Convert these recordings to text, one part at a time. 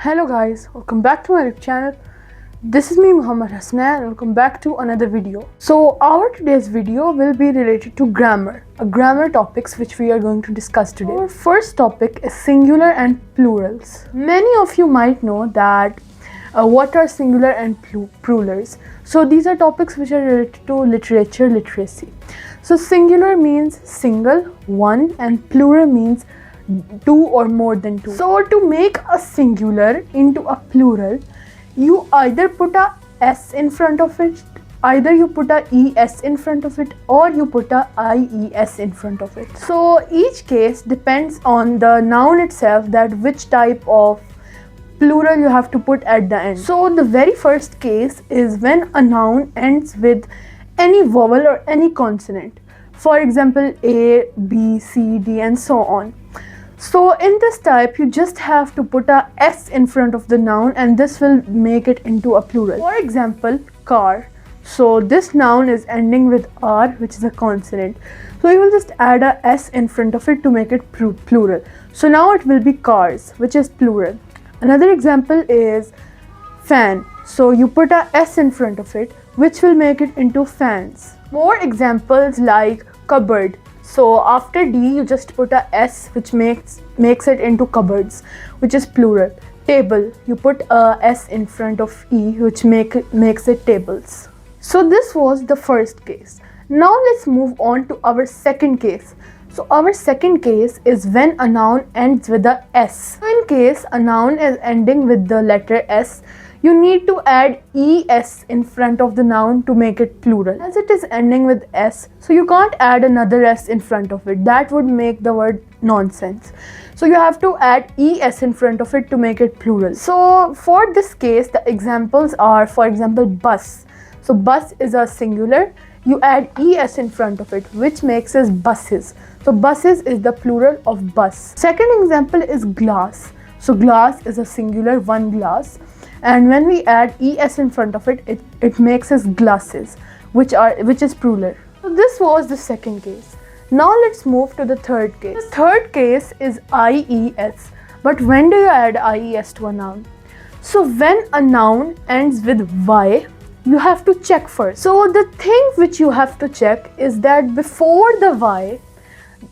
Hello guys, welcome back to my channel. This is me Muhammad Hassnain and welcome back to another video. So our today's video will be related to grammar, grammar topics which we are going to discuss today. Our first topic is singular and plurals. Many of you might know that what are singular and plurals. So these are topics which are related to literature literacy. So singular means single, one, and plural means two or more than two. So to make a singular into a plural, you either put a s in front of it, either you put a es in front of it, or you put a ies in front of it. So each case depends on the noun itself, that which type of plural you have to put at the end. So the very first case is when a noun ends with any vowel or any consonant. For example, A, B, C, D, and so on. So in this type, you just have to put a s in front of the noun and this will make it into a plural. For example, car. So this noun is ending with R, which is a consonant. So you will just add a s in front of it to make it plural. So now it will be cars, which is plural. Another example is fan. So you put a s in front of it, which will make it into fans. More examples like cupboard. So after D, you just put a S, which makes it into cupboards, which is plural. Table, you put a S in front of E, which makes it tables. So this was the first case. Now let's move on to our second case. So our second case is when a noun ends with a S. So in case a noun is ending with the letter S, you need to add es in front of the noun to make it plural. As it is ending with s, so you can't add another s in front of it. That would make the word nonsense. So you have to add es in front of it to make it plural. So for this case, the examples are, for example, bus. So bus is a singular. You add es in front of it, which makes it buses. So buses is the plural of bus. Second example is glass. So glass is a singular, one glass. And when we add es in front of it, it makes us glasses, which is plural. So this was the second case. Now let's move to the third case. The third case is ies. But when do you add ies to a noun? So when a noun ends with y, you have to check first. So the thing which you have to check is that before the y,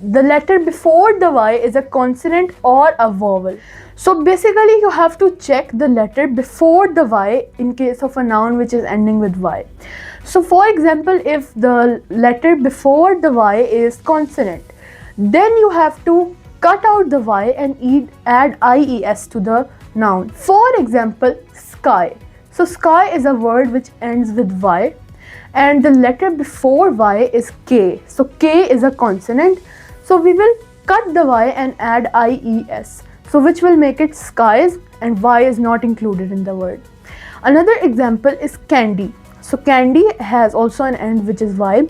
the letter before the y is a consonant or a vowel. So basically you have to check the letter before the y in case of a noun which is ending with y. So for example, if the letter before the y is consonant, then you have to cut out the y and add ies to the noun. For example, sky. So sky is a word which ends with y and the letter before y is k. So k is a consonant. So we will cut the y and add ies. So which will make it skies, and y is not included in the word. Another example is candy. So candy has also an end which is y,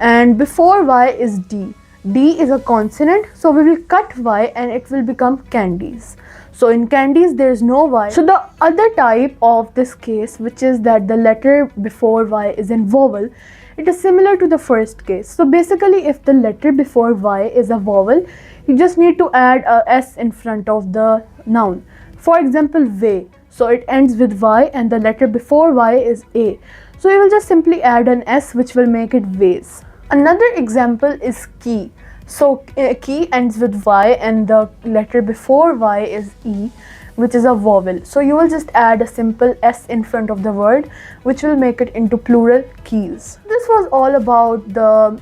and before y is d. D is a consonant, so we will cut y and it will become candies. So in candies there is no y. So the other type of this case, which is that the letter before y is in vowel, it is similar to the first case. So basically if the letter before y is a vowel, you just need to add a s in front of the noun. For example, way. So it ends with y and the letter before y is a. So you will just simply add an s, which will make it ways. Another example is key. So key ends with y and the letter before y is e, which is a vowel. So you will just add a simple s in front of the word, which will make it into plural, keys. This was all about the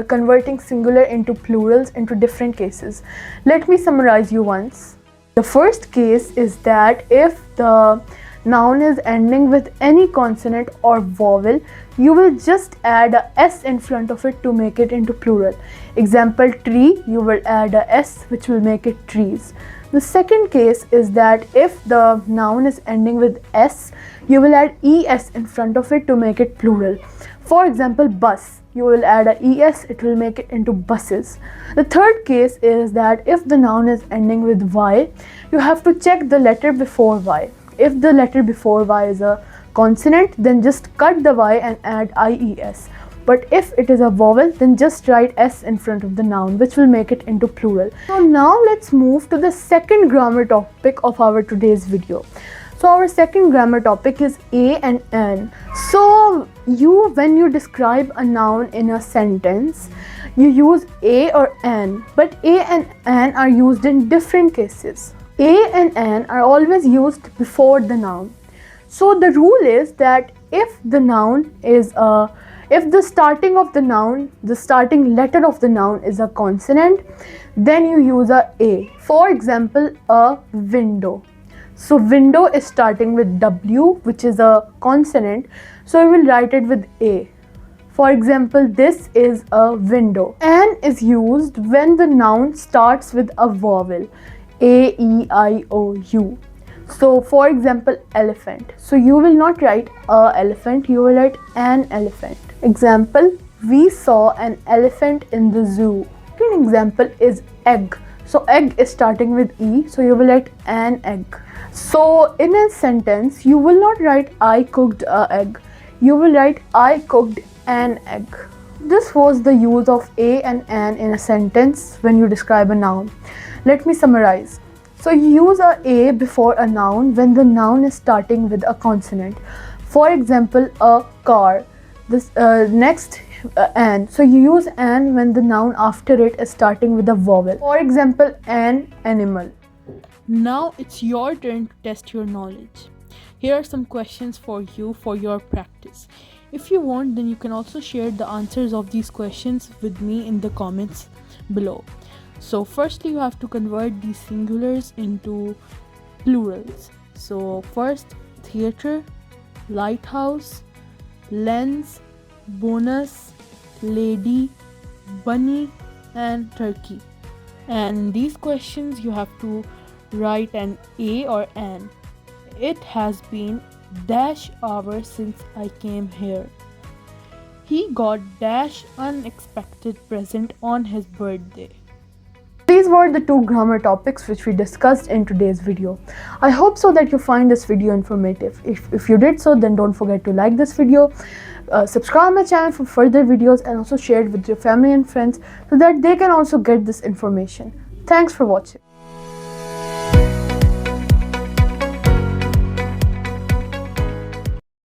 converting singular into plurals into different cases. Let me summarize you once. The first case is that if the noun is ending with any consonant or vowel, you will just add a s in front of it to make it into plural. Example, tree, you will add a s, which will make it trees. The second case is that if the noun is ending with s, you will add es in front of it to make it plural. For example, bus, you will add a es, it will make it into buses. The third case is that if the noun is ending with y, you have to check the letter before y. If the letter before y is a consonant, then just cut the y and add ies. But if it is a vowel, then just write s in front of the noun, which will make it into plural. So now let's move to the second grammar topic of our today's video. So our second grammar topic is a and an. So when you describe a noun in a sentence, you use a or an, but a and an are used in different cases. A and an are always used before the noun. So the rule is that if the noun is if the starting of the noun, the starting letter of the noun is a consonant, then you use a. For example, a window. So window is starting with W, which is a consonant, so we will write it with a. For example, this is a window. An is used when the noun starts with a vowel, A, E, I, O, U. So for example, elephant. So you will not write a elephant, you will write an elephant. Example, we saw an elephant in the zoo. Second example is egg. So egg is starting with E, so you will write an egg. So in a sentence, you will not write I cooked a egg, you will write I cooked an egg. This was the use of a and an in a sentence when you describe a noun. Let me summarize. So you use a before a noun when the noun is starting with a consonant. For example, a car. This next an. So you use an when the noun after it is starting with a vowel. For example, an animal. Now it's your turn to test your knowledge. Here are some questions for you for your practice. If you want, then you can also share the answers of these questions with me in the comments below. So firstly, you have to convert these singulars into plurals. So first, theater, lighthouse, lens, bonus, lady, bunny, and turkey. And in these questions, you have to write an a or an. It has been dash hours since I came here. He got dash unexpected present on his birthday. These were the two grammar topics which we discussed in today's video. I hope so that you find this video informative. If you did so, then don't forget to like this video, subscribe my channel for further videos, and also share it with your family and friends so that they can also get this information. Thanks for watching.